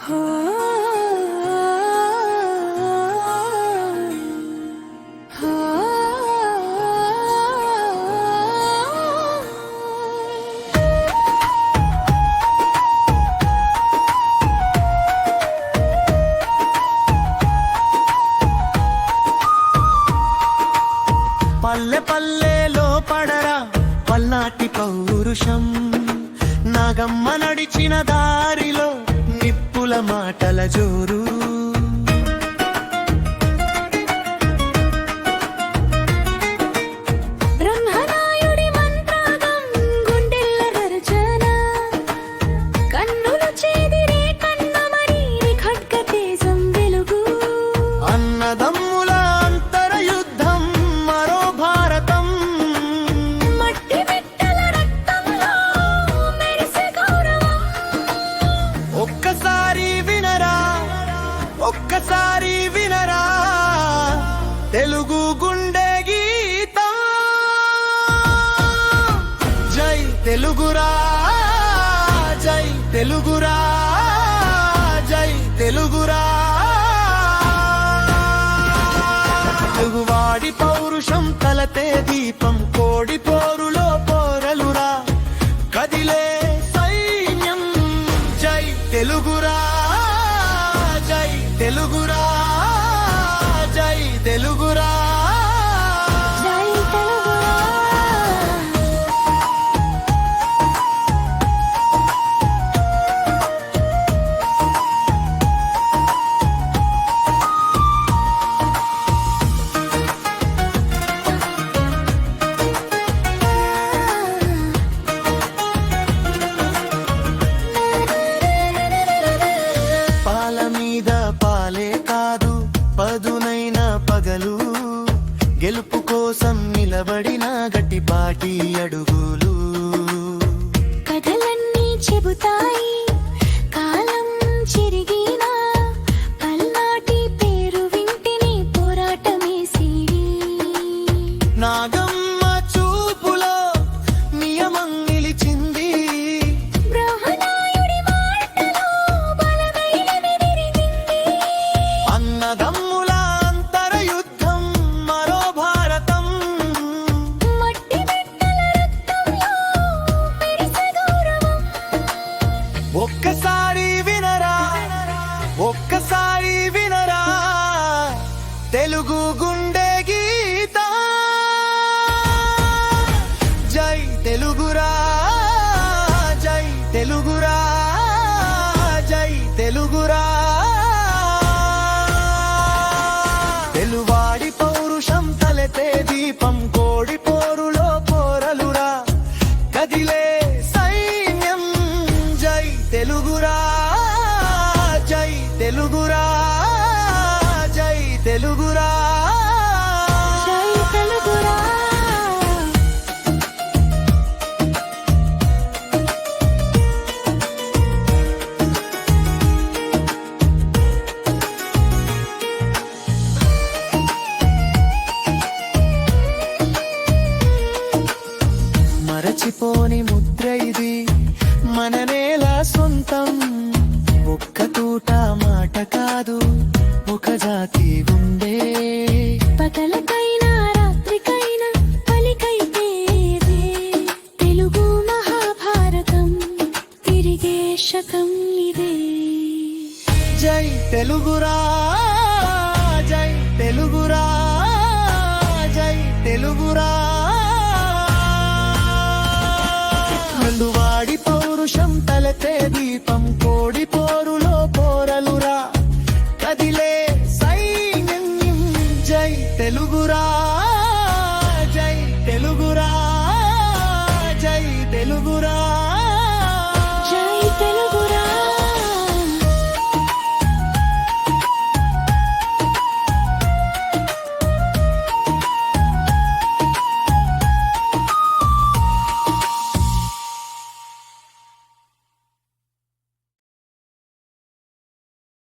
పల్లె పల్లెలో పడరా పల్నాటి పౌరుషం, నాగమ్మ నడిచిన దారిలో నిప్పుల మాటల జోరు. అన్నదమ్ముల అంతర యుద్ధం మరో భారతం, ఒక్కసారి వినరా ఒక్కసారి వినరా తెలుగు గుండె గీతం. జై తెలుగురా జై తెలుగురా జై తెలుగురా. తెలుగువాడి పౌరుషం తలతే దీపం, కోడి పోరులో పోరలురా కదిలే సైన్యం. జై తెలుగురా జై తెలుగురా జై తెలుగురా. పదునైన పగలు గెలుపు కోసం నిలబడిన గట్టిపాటి అడుగులు. కథలన్నీ చెబుతాయి కాలం చిరిగిన పల్నాటి పేరు వింటిని పోరాటమేసి. నాగమ్మ చూపులో నియమం నిలిచింది, బ్రహ్మనాయుడి మాటలో బలమైన వెదిరింది. అన్నదమ్ముల ఒక్కసారి వినరా ఒక్కసారి వినరా తెలుగు గుండె గీత. జై తెలుగురా జై తెలుగురా జై తెలుగురా. తెలువాడి పౌరుషం తలెతే దీపం, కోడి పోరులో పోరలురా కదిలే సైన్యం. జై తెలుగురా జై తెలుగురా జై తెలుగురా జై తెలుగురా. మరచిపోని ముద్ర ఇది మన నేల సొంతం. ఒక్క తూట మాట కాదు ఒక జాతి ఉండే, పగలకైనా రాత్రికైనా పలికైతే తెలుగు మహాభారతం తిరిగే శకం ఇదే. జై తెలుగురా జై తెలుగురా జై తెలుగురా. తెలుగువాడి పౌరుషం తలతే దీపం, కోడి పోరులో పోరలురా కదిలే సైన్యం. జై తెలుగురా జై తెలుగురా జై తెలుగురా.